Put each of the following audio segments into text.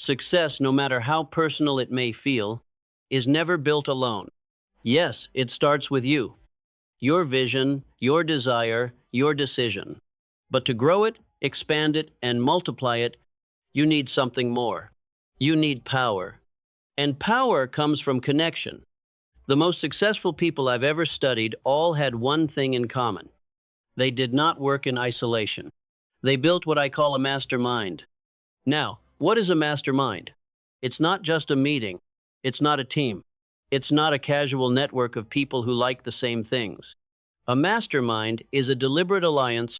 Success, no matter how personal it may feel, is never built alone. Yes, it starts with you, your vision, your desire, your decision. But to grow it, expand it, and multiply it, you need something more. You need power. And power comes from connection. The most successful people I've ever studied all had one thing in common. They did not work in isolation. They built what I call a mastermind. Now, what is a mastermind? It's not just a meeting. It's not a team. It's not a casual network of people who like the same things. A mastermind is a deliberate alliance,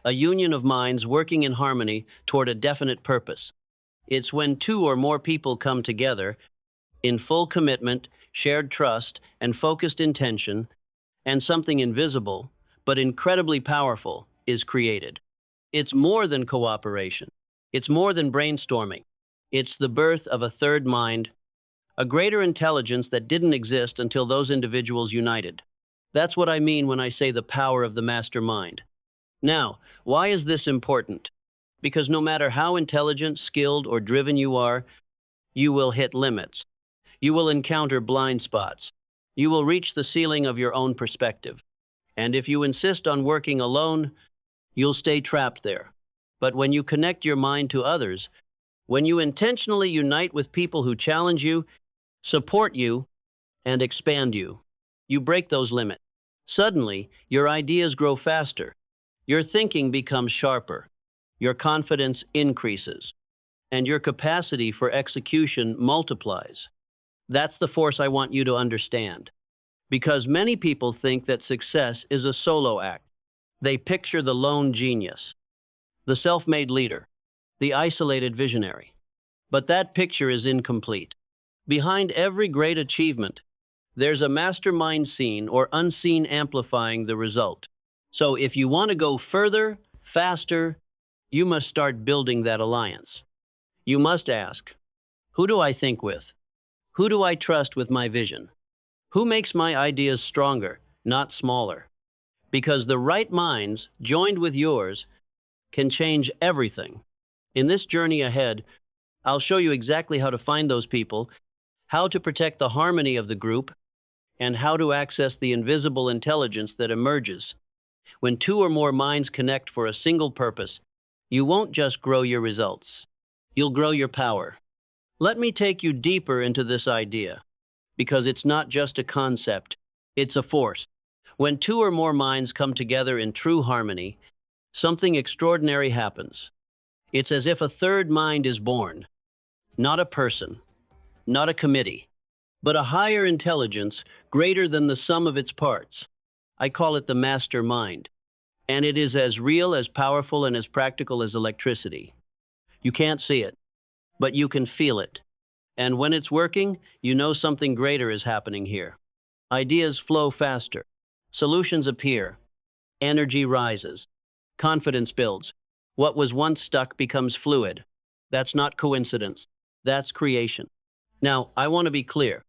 a union of minds working in harmony toward a definite purpose. It's when two or more people come together in full commitment, shared trust, and focused intention, and something invisible, but incredibly powerful, is created. It's more than cooperation. It's more than brainstorming. It's the birth of a third mind, a greater intelligence that didn't exist until those individuals united. That's what I mean when I say the power of the mastermind. Now, why is this important? Because no matter how intelligent, skilled, or driven you are, you will hit limits. You will encounter blind spots. You will reach the ceiling of your own perspective. And if you insist on working alone, you'll stay trapped there. But when you connect your mind to others, when you intentionally unite with people who challenge you, support you, and expand you, you break those limits. Suddenly, your ideas grow faster. Your thinking becomes sharper. Your confidence increases. And your capacity for execution multiplies. That's the force I want you to understand. Because many people think that success is a solo act. They picture the lone genius, the self-made leader, the isolated visionary. But that picture is incomplete. Behind every great achievement, there's a mastermind seen or unseen amplifying the result. So if you want to go further, faster, you must start building that alliance. You must ask, who do I think with? Who do I trust with my vision? Who makes my ideas stronger, not smaller? Because the right minds, joined with yours, can change everything. In this journey ahead, I'll show you exactly how to find those people, how to protect the harmony of the group, and how to access the invisible intelligence that emerges. When two or more minds connect for a single purpose, you won't just grow your results. You'll grow your power. Let me take you deeper into this idea, because it's not just a concept, it's a force. When two or more minds come together in true harmony, something extraordinary happens. It's as if a third mind is born, not a person, not a committee, but a higher intelligence greater than the sum of its parts. I call it the master mind, and it is as real, as powerful, and as practical as electricity. You can't see it, but you can feel it. And when it's working, you know something greater is happening here. Ideas flow faster. Solutions appear. Energy rises. Confidence builds. What was once stuck becomes fluid. That's not coincidence. That's creation. Now, I want to be clear.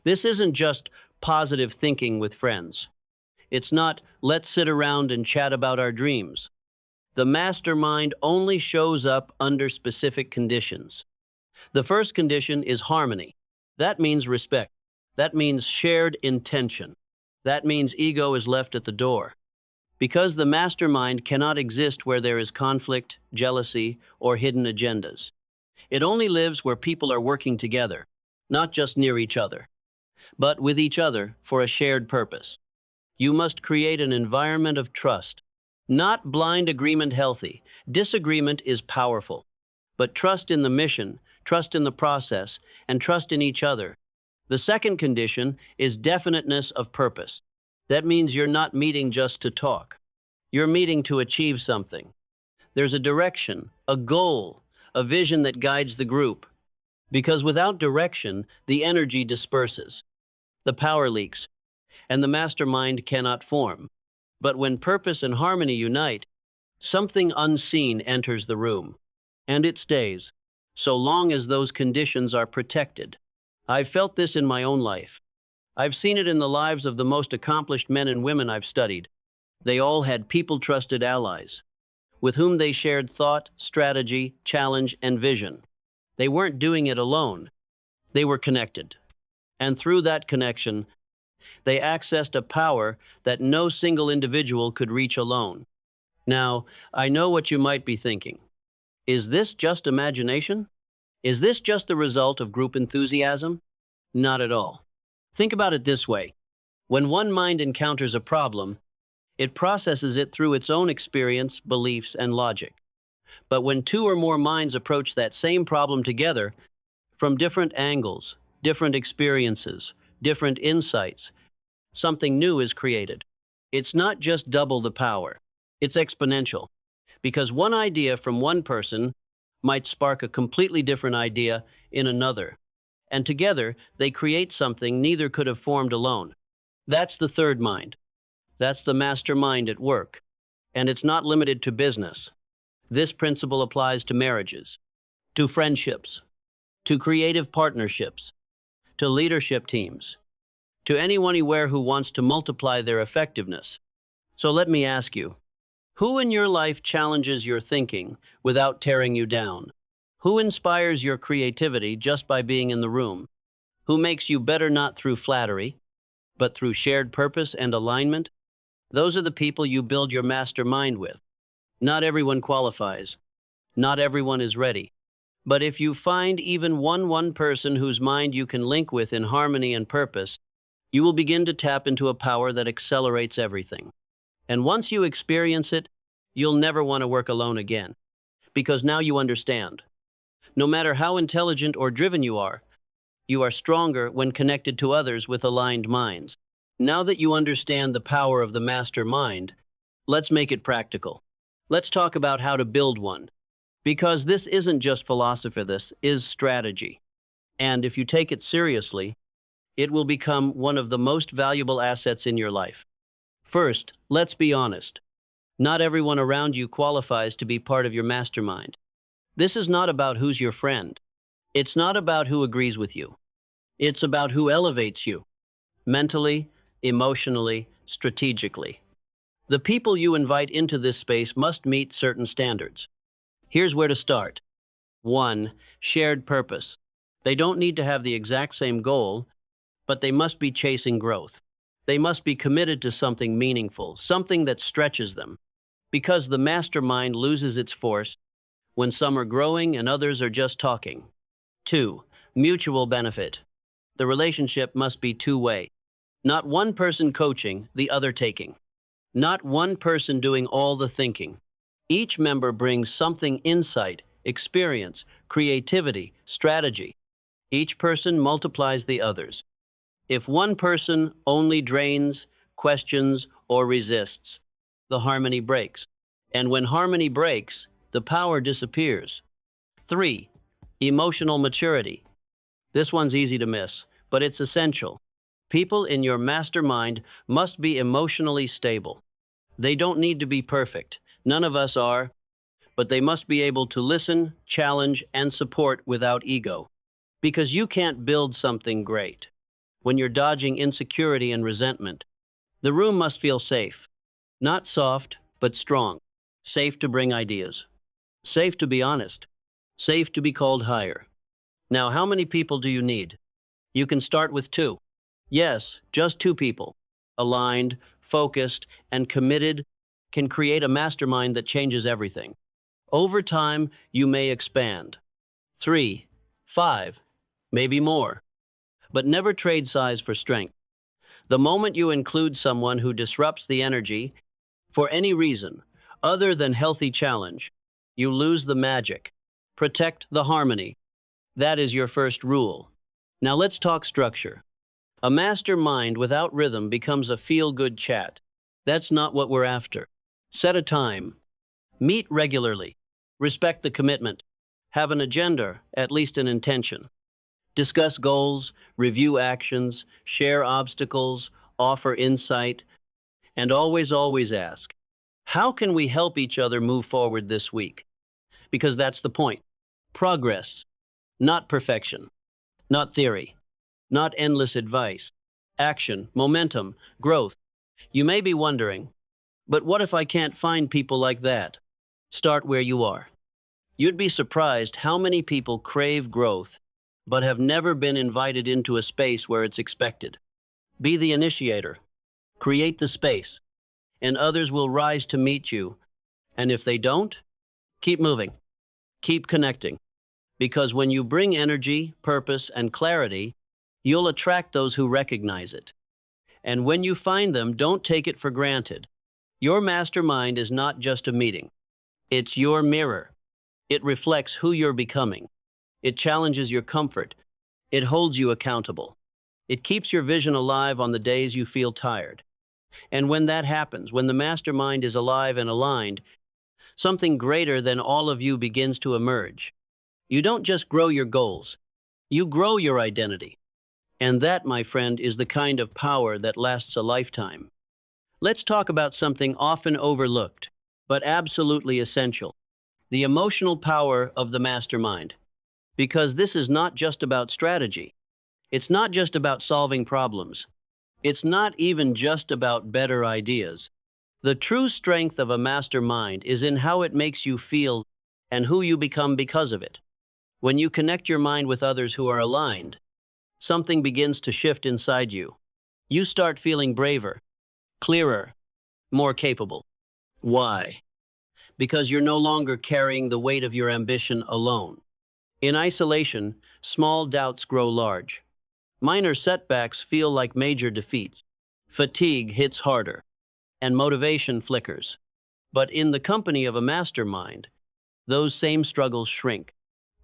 This isn't just positive thinking with friends. It's not, let's sit around and chat about our dreams. The mastermind only shows up under specific conditions. The first condition is harmony. That means respect. That means shared intention. That means ego is left at the door. Because the mastermind cannot exist where there is conflict, jealousy, or hidden agendas. It only lives where people are working together, not just near each other, but with each other for a shared purpose. You must create an environment of trust. Not blind agreement healthy. Disagreement is powerful. But trust in the mission, trust in the process, and trust in each other. The second condition is definiteness of purpose. That means you're not meeting just to talk. You're meeting to achieve something. There's a direction, a goal, a vision that guides the group. Because without direction, the energy disperses. The power leaks, and the mastermind cannot form. But when purpose and harmony unite, something unseen enters the room. And it stays, so long as those conditions are protected. I've felt this in my own life. I've seen it in the lives of the most accomplished men and women I've studied. They all had people-trusted allies, with whom they shared thought, strategy, challenge, and vision. They weren't doing it alone. They were connected. And through that connection, they accessed a power that no single individual could reach alone. Now, I know what you might be thinking. Is this just imagination? Is this just the result of group enthusiasm? Not at all. Think about it this way. When one mind encounters a problem, it processes it through its own experience, beliefs, and logic. But when two or more minds approach that same problem together, from different angles, different experiences, different insights, something new is created. It's not just double the power, it's exponential. Because one idea from one person might spark a completely different idea in another. And together, they create something neither could have formed alone. That's the third mind. That's the mastermind at work. And it's not limited to business. This principle applies to marriages, to friendships, to creative partnerships, to leadership teams, to anyone anywhere who wants to multiply their effectiveness. So let me ask you, who in your life challenges your thinking without tearing you down? Who inspires your creativity just by being in the room? Who makes you better not through flattery, but through shared purpose and alignment? Those are the people you build your mastermind with. Not everyone qualifies. Not everyone is ready. But if you find even one person whose mind you can link with in harmony and purpose, you will begin to tap into a power that accelerates everything. And once you experience it, you'll never want to work alone again. Because now you understand. No matter how intelligent or driven you are stronger when connected to others with aligned minds. Now that you understand the power of the master mind, let's make it practical. Let's talk about how to build one. Because this isn't just philosophy, this is strategy. And if you take it seriously, it will become one of the most valuable assets in your life. First, let's be honest. Not everyone around you qualifies to be part of your mastermind. This is not about who's your friend. It's not about who agrees with you. It's about who elevates you, mentally, emotionally, strategically. The people you invite into this space must meet certain standards. Here's where to start. 1. Shared purpose. They don't need to have the exact same goal, but they must be chasing growth. They must be committed to something meaningful, something that stretches them. Because the mastermind loses its force when some are growing and others are just talking. 2. Mutual benefit. The relationship must be two-way. Not one person coaching, the other taking. Not one person doing all the thinking. Each member brings something: insight, experience, creativity, strategy. Each person multiplies the others. If one person only drains, questions, or resists, the harmony breaks. And when harmony breaks, the power disappears. 3. Emotional maturity. This one's easy to miss, but it's essential. People in your mastermind must be emotionally stable. They don't need to be perfect. None of us are, but they must be able to listen, challenge, and support without ego. Because you can't build something great when you're dodging insecurity and resentment. The room must feel safe. Not soft, but strong. Safe to bring ideas. Safe to be honest. Safe to be called higher. Now, how many people do you need? You can start with 2. Yes, just 2 people, aligned, focused, and committed, can create a mastermind that changes everything. Over time, you may expand. 3, 5, maybe more. But never trade size for strength. The moment you include someone who disrupts the energy, for any reason other than healthy challenge, you lose the magic. Protect the harmony. That is your first rule. Now let's talk structure. A mastermind without rhythm becomes a feel-good chat. That's not what we're after. Set a time. Meet regularly. Respect the commitment. Have an agenda, at least an intention. Discuss goals, review actions, share obstacles, offer insight, and always ask, how can we help each other move forward this week? Because that's the point. Progress, not perfection, not theory, not endless advice. Action, momentum, growth. You may be wondering, but what if I can't find people like that? Start where you are. You'd be surprised how many people crave growth, but have never been invited into a space where it's expected. Be the initiator, create the space, and others will rise to meet you. And if they don't, keep moving, keep connecting. Because when you bring energy, purpose, and clarity, you'll attract those who recognize it. And when you find them, don't take it for granted. Your mastermind is not just a meeting. It's your mirror. It reflects who you're becoming. It challenges your comfort. It holds you accountable. It keeps your vision alive on the days you feel tired. And when that happens, when the mastermind is alive and aligned, something greater than all of you begins to emerge. You don't just grow your goals, you grow your identity. And that, my friend, is the kind of power that lasts a lifetime. Let's talk about something often overlooked, but absolutely essential: the emotional power of the mastermind. Because this is not just about strategy. It's not just about solving problems. It's not even just about better ideas. The true strength of a mastermind is in how it makes you feel and who you become because of it. When you connect your mind with others who are aligned, something begins to shift inside you. You start feeling braver, clearer, more capable. Why? Because you're no longer carrying the weight of your ambition alone. In isolation, small doubts grow large. Minor setbacks feel like major defeats. Fatigue hits harder, and motivation flickers. But in the company of a mastermind, those same struggles shrink.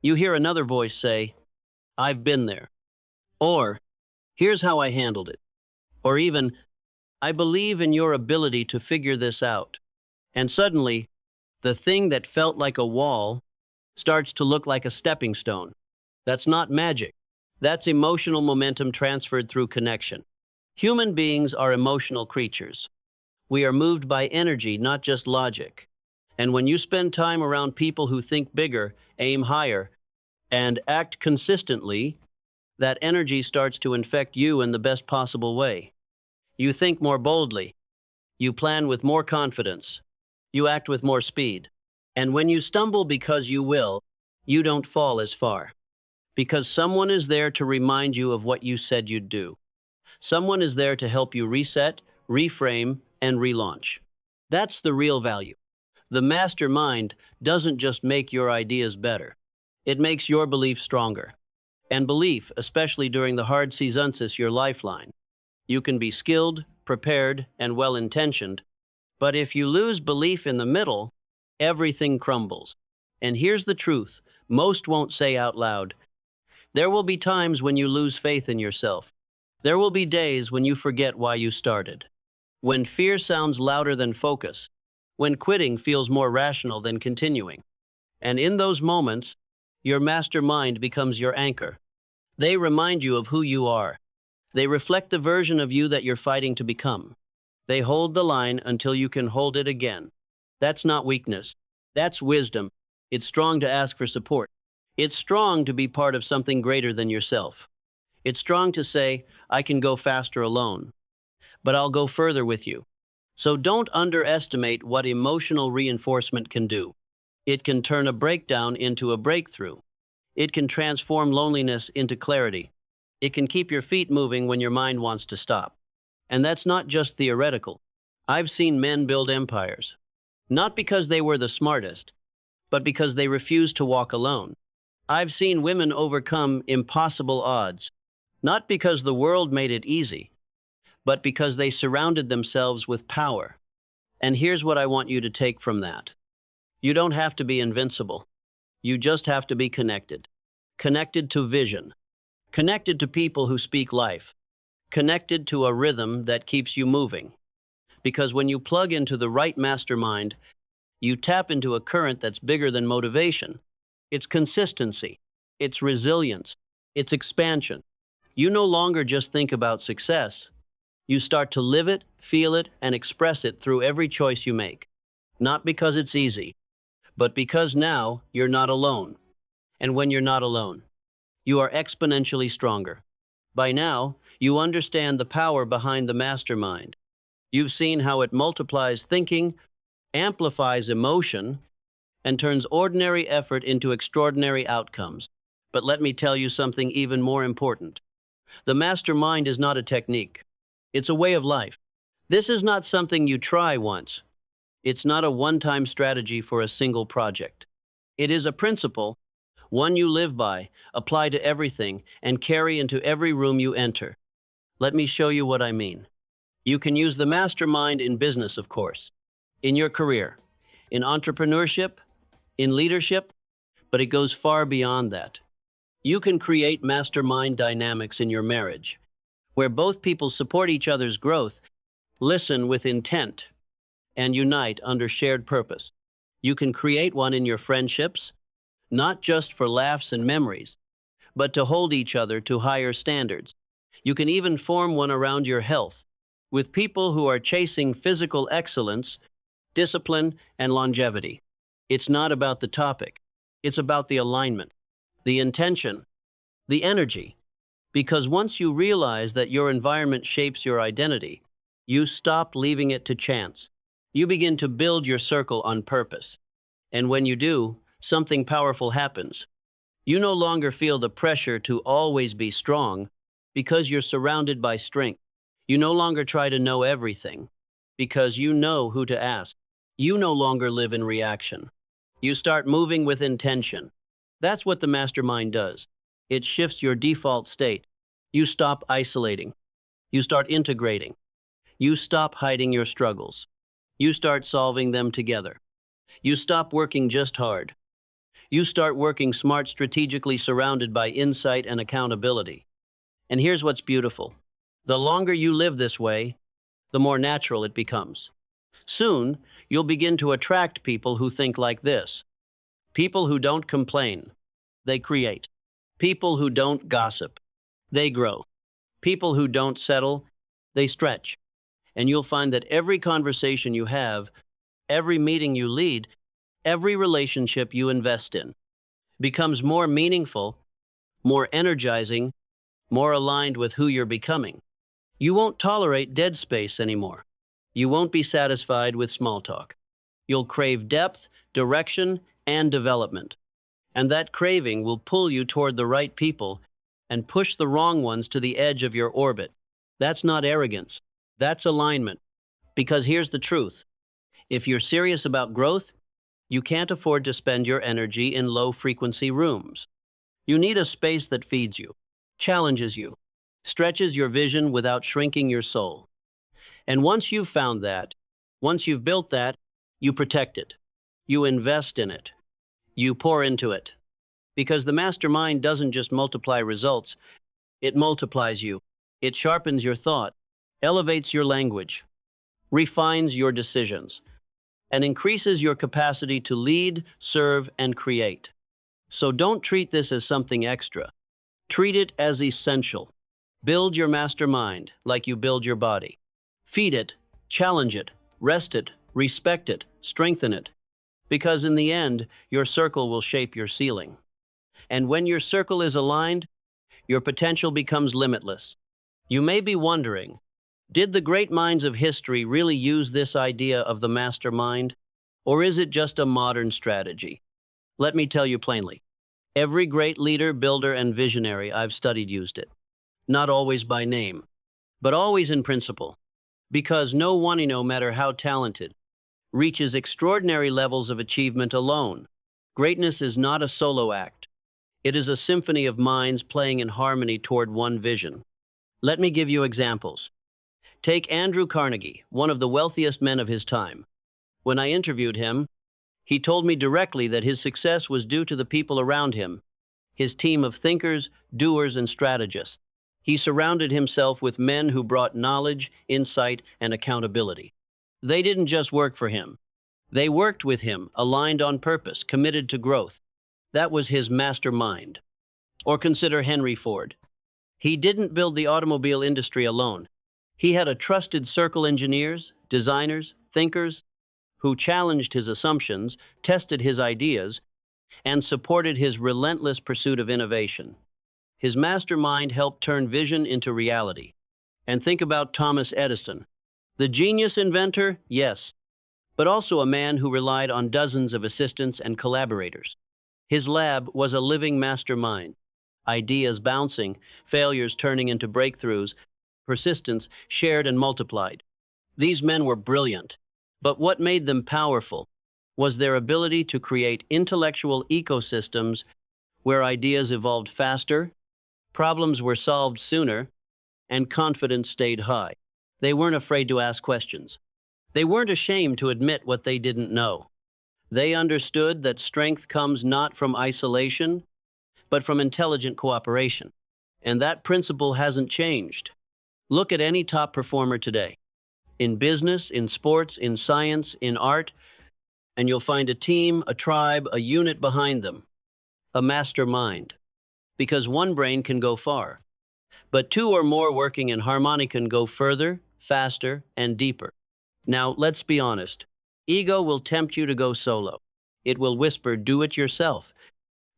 You hear another voice say, "I've been there." Or, "Here's how I handled it." Or even, "I believe in your ability to figure this out." And suddenly, the thing that felt like a wall starts to look like a stepping stone. That's not magic. That's emotional momentum transferred through connection. Human beings are emotional creatures. We are moved by energy, not just logic. And when you spend time around people who think bigger, aim higher, and act consistently, that energy starts to infect you in the best possible way. You think more boldly. You plan with more confidence. You act with more speed. And when you stumble because you will, you don't fall as far. Because someone is there to remind you of what you said you'd do. Someone is there to help you reset, reframe, and relaunch. That's the real value. The mastermind doesn't just make your ideas better. It makes your belief stronger. And belief, especially during the hard seasons, is your lifeline. You can be skilled, prepared, and well-intentioned, but if you lose belief in the middle, everything crumbles. And here's the truth: most won't say out loud. There will be times when you lose faith in yourself. There will be days when you forget why you started. When fear sounds louder than focus. When quitting feels more rational than continuing. And in those moments, your mastermind becomes your anchor. They remind you of who you are. They reflect the version of you that you're fighting to become. They hold the line until you can hold it again. That's not weakness. That's wisdom. It's strong to ask for support. It's strong to be part of something greater than yourself. It's strong to say, "I can go faster alone, but I'll go further with you." So don't underestimate what emotional reinforcement can do. It can turn a breakdown into a breakthrough. It can transform loneliness into clarity. It can keep your feet moving when your mind wants to stop. And that's not just theoretical. I've seen men build empires, not because they were the smartest, but because they refused to walk alone. I've seen women overcome impossible odds, not because the world made it easy, but because they surrounded themselves with power. And here's what I want you to take from that. You don't have to be invincible. You just have to be connected. Connected to vision. Connected to people who speak life. Connected to a rhythm that keeps you moving. Because when you plug into the right mastermind, you tap into a current that's bigger than motivation. It's consistency. It's resilience. It's expansion. You no longer just think about success. You start to live it, feel it, and express it through every choice you make. Not because it's easy, but because now you're not alone. And when you're not alone, you are exponentially stronger. By now, you understand the power behind the mastermind. You've seen how it multiplies thinking, amplifies emotion, and turns ordinary effort into extraordinary outcomes. But let me tell you something even more important. The mastermind is not a technique. It's a way of life. This is not something you try once. It's not a one-time strategy for a single project. It is a principle, one you live by, apply to everything, and carry into every room you enter. Let me show you what I mean. You can use the mastermind in business, of course, in your career, in entrepreneurship, in leadership, but it goes far beyond that. You can create mastermind dynamics in your marriage, where both people support each other's growth, listen with intent, and unite under shared purpose. You can create one in your friendships, not just for laughs and memories, but to hold each other to higher standards. You can even form one around your health, with people who are chasing physical excellence, discipline, and longevity. It's not about the topic. It's about the alignment, the intention, the energy. Because once you realize that your environment shapes your identity, you stop leaving it to chance. You begin to build your circle on purpose. And when you do, something powerful happens. You no longer feel the pressure to always be strong because you're surrounded by strength. You no longer try to know everything because you know who to ask. You no longer live in reaction. You start moving with intention. That's what the mastermind does. It shifts your default state. You stop isolating. You start integrating. You stop hiding your struggles. You start solving them together. You stop working just hard. You start working smart, strategically, surrounded by insight and accountability. And here's what's beautiful. The longer you live this way, the more natural it becomes. Soon, you'll begin to attract people who think like this. People who don't complain, they create. People who don't gossip, they grow. People who don't settle, they stretch. And you'll find that every conversation you have, every meeting you lead, every relationship you invest in becomes more meaningful, more energizing, more aligned with who you're becoming. You won't tolerate dead space anymore. You won't be satisfied with small talk. You'll crave depth, direction, and development. And that craving will pull you toward the right people and push the wrong ones to the edge of your orbit. That's not arrogance. That's alignment. Because here's the truth. If you're serious about growth, you can't afford to spend your energy in low-frequency rooms. You need a space that feeds you, challenges you, stretches your vision without shrinking your soul. And once you've found that, once you've built that, you protect it. You invest in it. You pour into it. Because the mastermind doesn't just multiply results, it multiplies you. It sharpens your thought, elevates your language, refines your decisions, and increases your capacity to lead, serve, and create. So don't treat this as something extra. Treat it as essential. Build your mastermind like you build your body. Feed it, challenge it, rest it, respect it, strengthen it. Because in the end, your circle will shape your ceiling. And when your circle is aligned, your potential becomes limitless. You may be wondering, did the great minds of history really use this idea of the mastermind? Or is it just a modern strategy? Let me tell you plainly. Every great leader, builder, and visionary I've studied used it. Not always by name, but always in principle. Because no one, no matter how talented, reaches extraordinary levels of achievement alone. Greatness is not a solo act. It is a symphony of minds playing in harmony toward one vision. Let me give you examples. Take Andrew Carnegie, one of the wealthiest men of his time. When I interviewed him, he told me directly that his success was due to the people around him, his team of thinkers, doers, and strategists. He surrounded himself with men who brought knowledge, insight, and accountability. They didn't just work for him. They worked with him, aligned on purpose, committed to growth. That was his mastermind. Or consider Henry Ford. He didn't build the automobile industry alone. He had a trusted circle of engineers, designers, thinkers, who challenged his assumptions, tested his ideas, and supported his relentless pursuit of innovation. His mastermind helped turn vision into reality. And think about Thomas Edison. The genius inventor, yes, but also a man who relied on dozens of assistants and collaborators. His lab was a living mastermind, ideas bouncing, failures turning into breakthroughs, persistence shared and multiplied. These men were brilliant, but what made them powerful was their ability to create intellectual ecosystems where ideas evolved faster, problems were solved sooner, and confidence stayed high. They weren't afraid to ask questions. They weren't ashamed to admit what they didn't know. They understood that strength comes not from isolation, but from intelligent cooperation. And that principle hasn't changed. Look at any top performer today, in business, in sports, in science, in art, and you'll find a team, a tribe, a unit behind them, a mastermind. Because one brain can go far, but two or more working in harmony can go further, faster, and deeper. Now, let's be honest. Ego will tempt you to go solo. It will whisper, do it yourself.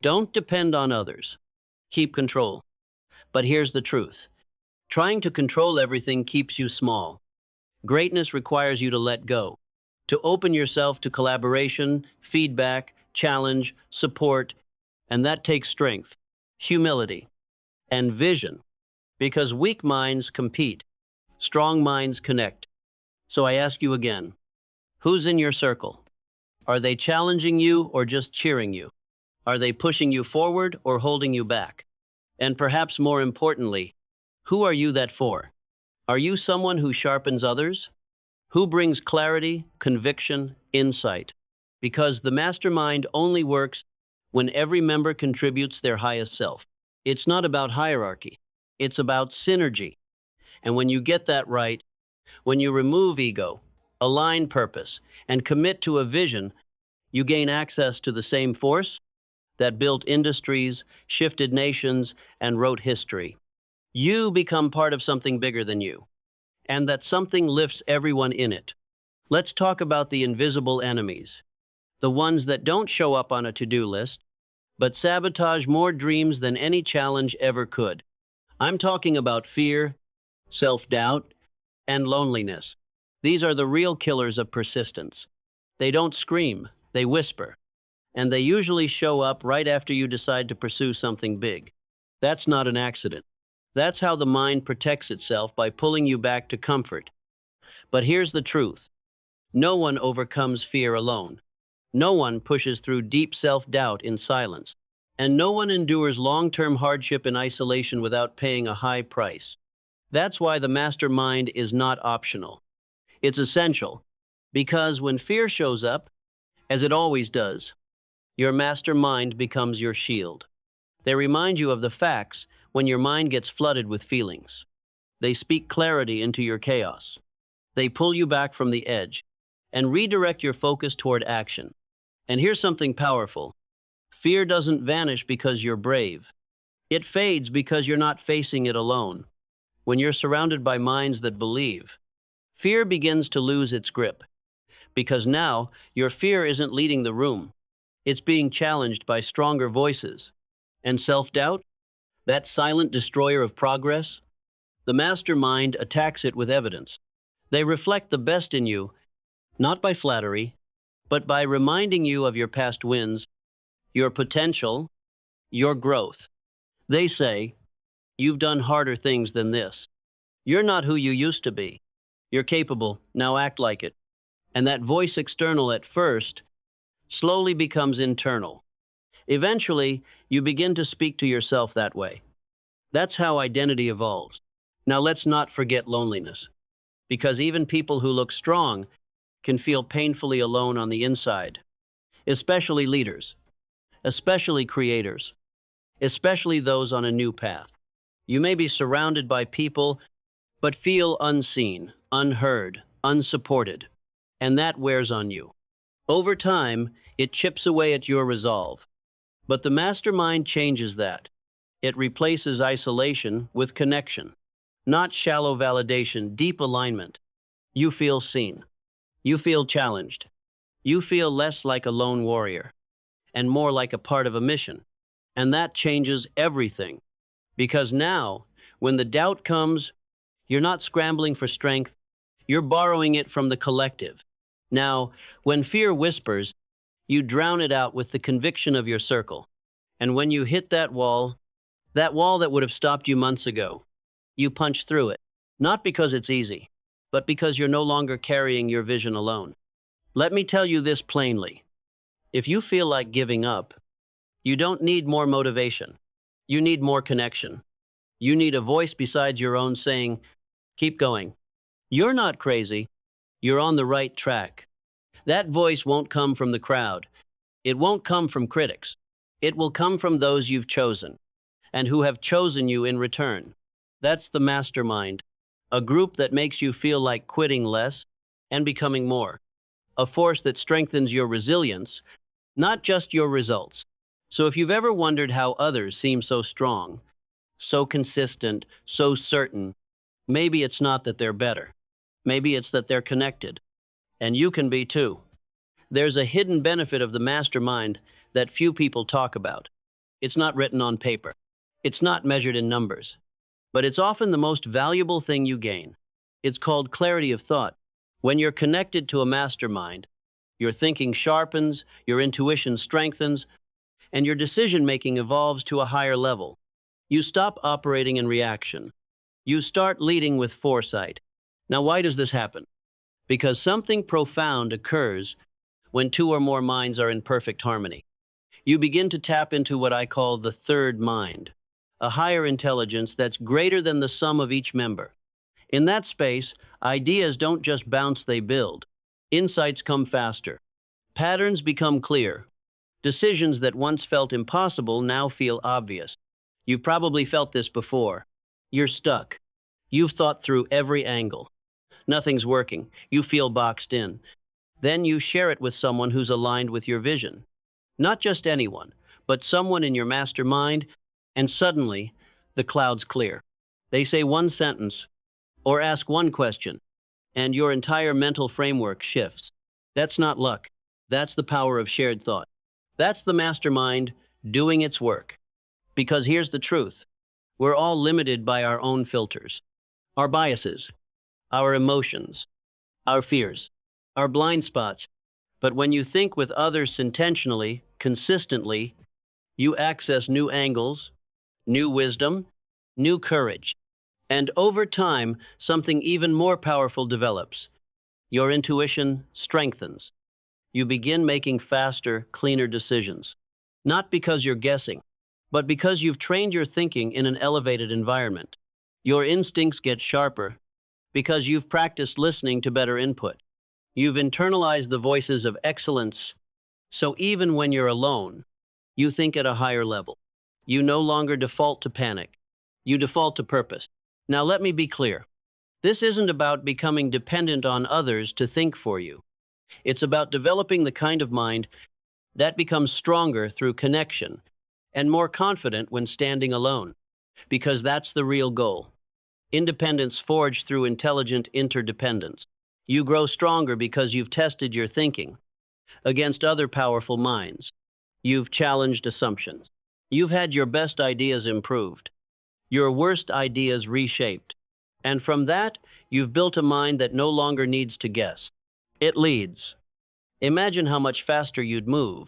Don't depend on others. Keep control. But here's the truth. Trying to control everything keeps you small. Greatness requires you to let go, to open yourself to collaboration, feedback, challenge, support, and that takes strength, humility, and vision, because weak minds compete, strong minds connect. So I ask you again, who's in your circle? Are they challenging you or just cheering you? Are they pushing you forward or holding you back? And perhaps more importantly, who are you that for? Are you someone who sharpens others? Who brings clarity, conviction, insight? Because the mastermind only works when every member contributes their highest self. It's not about hierarchy. It's about synergy. And when you get that right, when you remove ego, align purpose, and commit to a vision, you gain access to the same force that built industries, shifted nations, and wrote history. You become part of something bigger than you, and that something lifts everyone in it. Let's talk about the invisible enemies, the ones that don't show up on a to-do list, but sabotage more dreams than any challenge ever could. I'm talking about fear, self-doubt, and loneliness. These are the real killers of persistence. They don't scream, they whisper, and they usually show up right after you decide to pursue something big. That's not an accident. That's how the mind protects itself, by pulling you back to comfort. But here's the truth. No one overcomes fear alone. No one pushes through deep self-doubt in silence. And no one endures long-term hardship in isolation without paying a high price. That's why the mastermind is not optional. It's essential, because when fear shows up, as it always does, your mastermind becomes your shield. They remind you of the facts when your mind gets flooded with feelings. They speak clarity into your chaos. They pull you back from the edge and redirect your focus toward action. And here's something powerful. Fear doesn't vanish because you're brave. It fades because you're not facing it alone. When you're surrounded by minds that believe, fear begins to lose its grip. Because now, your fear isn't leading the room. It's being challenged by stronger voices. And self-doubt? That silent destroyer of progress? The mastermind attacks it with evidence. They reflect the best in you, not by flattery, but by reminding you of your past wins, your potential, your growth. They say, you've done harder things than this. You're not who you used to be. You're capable, now act like it. And that voice, external at first, slowly becomes internal. Eventually, you begin to speak to yourself that way. That's how identity evolves. Now let's not forget loneliness, because even people who look strong can feel painfully alone on the inside, especially leaders, especially creators, especially those on a new path. You may be surrounded by people, but feel unseen, unheard, unsupported, and that wears on you. Over time, it chips away at your resolve. But the mastermind changes that. It replaces isolation with connection, not shallow validation, deep alignment. You feel seen. You feel challenged. You feel less like a lone warrior and more like a part of a mission. And that changes everything. Because now, when the doubt comes, you're not scrambling for strength, you're borrowing it from the collective. Now, when fear whispers, you drown it out with the conviction of your circle. And when you hit that wall that would have stopped you months ago, you punch through it. Not because it's easy, but because you're no longer carrying your vision alone. Let me tell you this plainly. If you feel like giving up, you don't need more motivation. You need more connection. You need a voice besides your own saying, keep going. You're not crazy. You're on the right track. That voice won't come from the crowd. It won't come from critics. It will come from those you've chosen and who have chosen you in return. That's the mastermind, a group that makes you feel like quitting less and becoming more, a force that strengthens your resilience, not just your results. So if you've ever wondered how others seem so strong, so consistent, so certain, maybe it's not that they're better. Maybe it's that they're connected. And you can be too. There's a hidden benefit of the mastermind that few people talk about. It's not written on paper. It's not measured in numbers. But it's often the most valuable thing you gain. It's called clarity of thought. When you're connected to a mastermind, your thinking sharpens, your intuition strengthens, and your decision-making evolves to a higher level. You stop operating in reaction. You start leading with foresight. Now, why does this happen? Because something profound occurs when two or more minds are in perfect harmony. You begin to tap into what I call the third mind, a higher intelligence that's greater than the sum of each member. In that space, ideas don't just bounce, they build. Insights come faster. Patterns become clear. Decisions that once felt impossible now feel obvious. You've probably felt this before. You're stuck. You've thought through every angle. Nothing's working. You feel boxed in. Then you share it with someone who's aligned with your vision. Not just anyone, but someone in your mastermind, and suddenly, the clouds clear. They say one sentence, or ask one question, and your entire mental framework shifts. That's not luck. That's the power of shared thought. That's the mastermind doing its work. Because here's the truth. We're all limited by our own filters, our biases, our emotions, our fears, our blind spots. But when you think with others intentionally, consistently, you access new angles, new wisdom, new courage. And over time, something even more powerful develops. Your intuition strengthens. You begin making faster, cleaner decisions. Not because you're guessing, but because you've trained your thinking in an elevated environment. Your instincts get sharper because you've practiced listening to better input. You've internalized the voices of excellence, so even when you're alone, you think at a higher level. You no longer default to panic. You default to purpose. Now let me be clear. This isn't about becoming dependent on others to think for you. It's about developing the kind of mind that becomes stronger through connection and more confident when standing alone, because that's the real goal. Independence forged through intelligent interdependence. You grow stronger because you've tested your thinking against other powerful minds. You've challenged assumptions. You've had your best ideas improved, your worst ideas reshaped. And from that, you've built a mind that no longer needs to guess. It leads. Imagine how much faster you'd move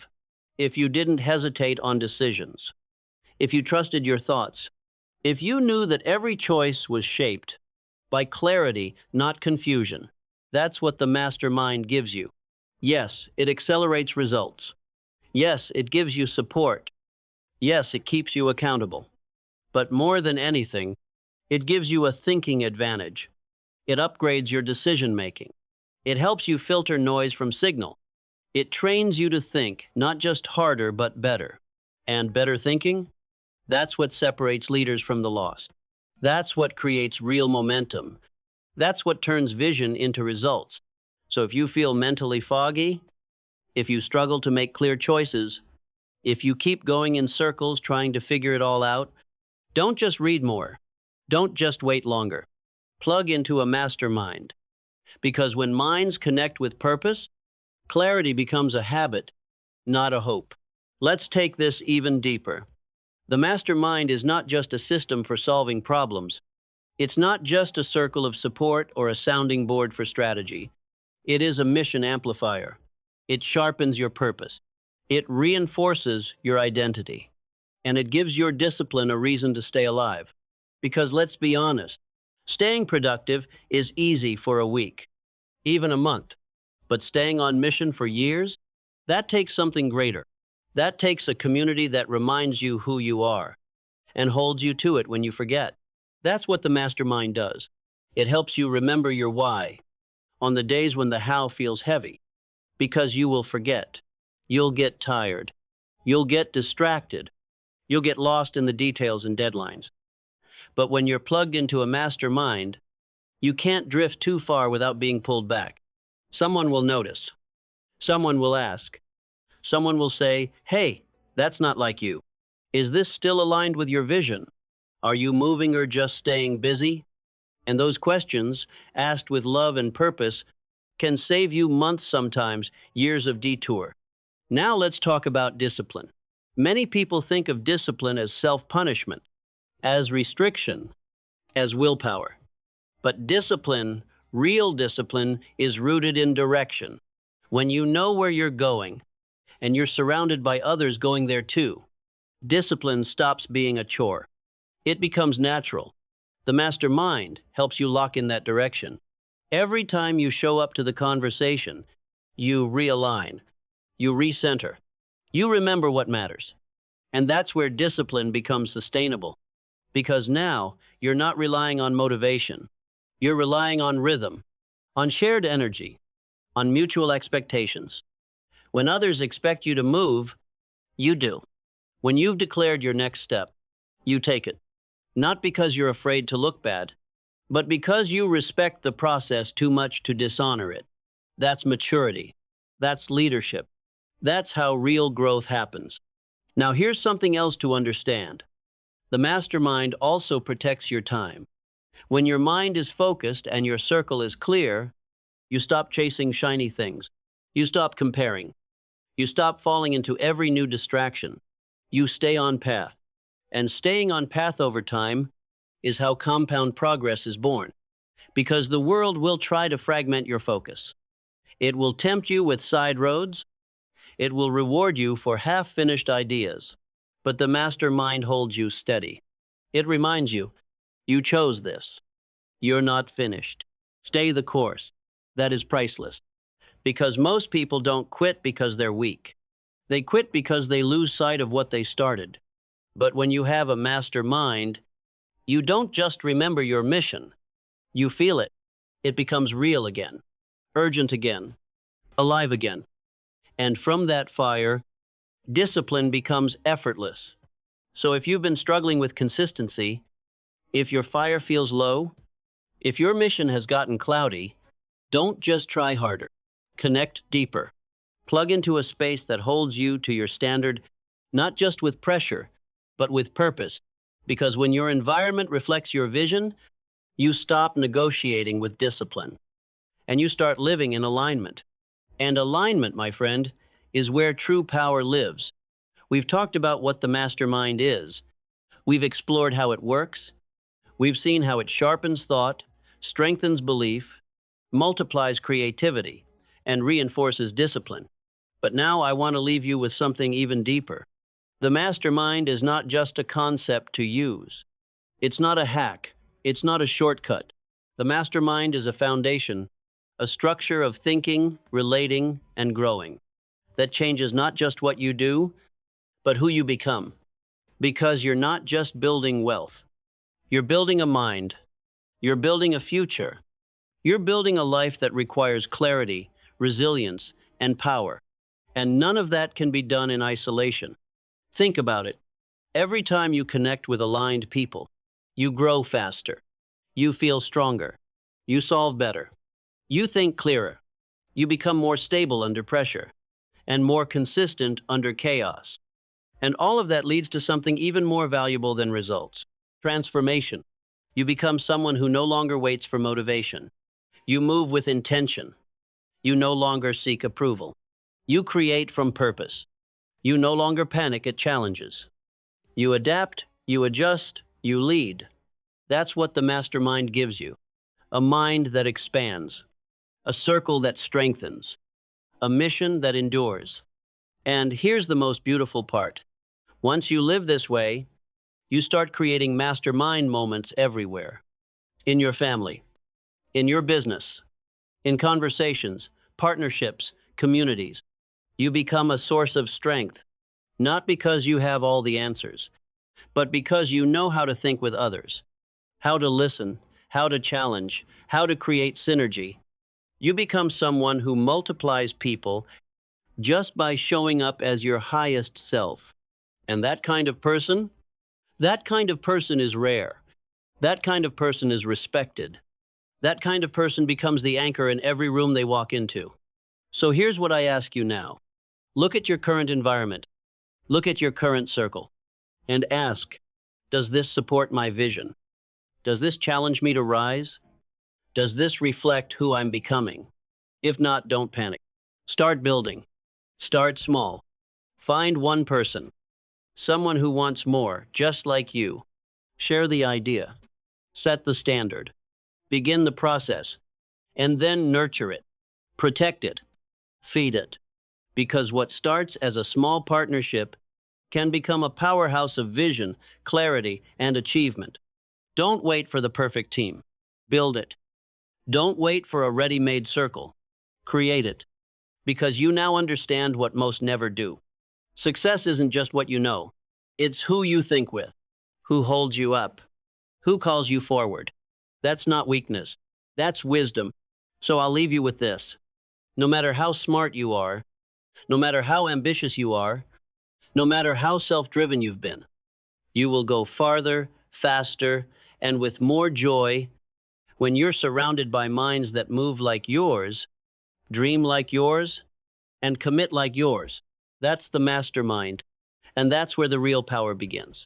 if you didn't hesitate on decisions, if you trusted your thoughts, if you knew that every choice was shaped by clarity, not confusion. That's what the mastermind gives you. Yes, it accelerates results. Yes, it gives you support. Yes, it keeps you accountable. But more than anything, it gives you a thinking advantage. It upgrades your decision-making. It helps you filter noise from signal. It trains you to think, not just harder, but better. And better thinking? That's what separates leaders from the lost. That's what creates real momentum. That's what turns vision into results. So if you feel mentally foggy, if you struggle to make clear choices, if you keep going in circles trying to figure it all out, don't just read more. Don't just wait longer. Plug into a mastermind. Because when minds connect with purpose, clarity becomes a habit, not a hope. Let's take this even deeper. The mastermind is not just a system for solving problems. It's not just a circle of support or a sounding board for strategy. It is a mission amplifier. It sharpens your purpose. It reinforces your identity. And it gives your discipline a reason to stay alive. Because let's be honest, staying productive is easy for a week, even a month. But staying on mission for years, that takes something greater. That takes a community that reminds you who you are and holds you to it when you forget. That's what the mastermind does. It helps you remember your why on the days when the how feels heavy, because you will forget. You'll get tired. You'll get distracted. You'll get lost in the details and deadlines. But when you're plugged into a mastermind, you can't drift too far without being pulled back. Someone will notice. Someone will ask. Someone will say, "Hey, that's not like you. Is this still aligned with your vision? Are you moving or just staying busy?" And those questions, asked with love and purpose, can save you months, sometimes years of detour. Now let's talk about discipline. Many people think of discipline as self-punishment, as restriction, as willpower. But discipline, real discipline, is rooted in direction. When you know where you're going, and you're surrounded by others going there too, discipline stops being a chore. It becomes natural. The mastermind helps you lock in that direction. Every time you show up to the conversation, you realign, you recenter, you remember what matters. And that's where discipline becomes sustainable. Because now you're not relying on motivation. You're relying on rhythm, on shared energy, on mutual expectations. When others expect you to move, you do. When you've declared your next step, you take it. Not because you're afraid to look bad, but because you respect the process too much to dishonor it. That's maturity. That's leadership. That's how real growth happens. Now here's something else to understand. The mastermind also protects your time. When your mind is focused and your circle is clear, you stop chasing shiny things. You stop comparing. You stop falling into every new distraction. You stay on path. And staying on path over time is how compound progress is born. Because the world will try to fragment your focus. It will tempt you with side roads. It will reward you for half-finished ideas. But the mastermind holds you steady. It reminds you, you chose this. You're not finished. Stay the course. That is priceless. Because most people don't quit because they're weak. They quit because they lose sight of what they started. But when you have a mastermind, you don't just remember your mission. You feel it. It becomes real again, urgent again, alive again. And from that fire, discipline becomes effortless. So if you've been struggling with consistency, if your fire feels low, if your mission has gotten cloudy, don't just try harder. Connect deeper. Plug into a space that holds you to your standard, not just with pressure, but with purpose. Because when your environment reflects your vision, you stop negotiating with discipline, and you start living in alignment. And alignment, my friend, is where true power lives. We've talked about what the mastermind is. We've explored how it works. We've seen how it sharpens thought, strengthens belief, multiplies creativity, and reinforces discipline. But now I want to leave you with something even deeper. The mastermind is not just a concept to use. It's not a hack. It's not a shortcut. The mastermind is a foundation, a structure of thinking, relating, and growing that changes not just what you do, but who you become. Because you're not just building wealth. You're building a mind. You're building a future. You're building a life that requires clarity, resilience, and power. And none of that can be done in isolation. Think about it. Every time you connect with aligned people, you grow faster. You feel stronger. You solve better. You think clearer. You become more stable under pressure and more consistent under chaos. And all of that leads to something even more valuable than results: transformation. You become someone who no longer waits for motivation. You move with intention. You no longer seek approval. You create from purpose. You no longer panic at challenges. You adapt, you adjust, you lead. That's what the mastermind gives you. A mind that expands. a circle that strengthens, a mission that endures. And here's the most beautiful part. Once you live this way, you start creating mastermind moments everywhere. In your family, in your business, in conversations, partnerships, communities. You become a source of strength, not because you have all the answers, but because you know how to think with others, how to listen, how to challenge, how to create synergy. You become someone who multiplies people just by showing up as your highest self. And that kind of person is rare. That kind of person is respected. That kind of person becomes the anchor in every room they walk into. So here's what I ask you now. Look at your current environment. Look at your current circle. And ask, does this support my vision? Does this challenge me to rise? Does this reflect who I'm becoming? If not, don't panic. Start building. Start small. Find one person, someone who wants more, just like you. Share the idea. Set the standard. Begin the process. And then nurture it. Protect it. Feed it. Because what starts as a small partnership can become a powerhouse of vision, clarity, and achievement. Don't wait for the perfect team. Build it. Don't wait for a ready-made circle. Create it. Because you now understand what most never do. Success isn't just what you know. It's who you think with, who holds you up, who calls you forward. That's not weakness. That's wisdom. So I'll leave you with this. No matter how smart you are, no matter how ambitious you are, no matter how self-driven you've been, you will go farther, faster, and with more joy when you're surrounded by minds that move like yours, dream like yours, and commit like yours. That's the mastermind, and that's where the real power begins.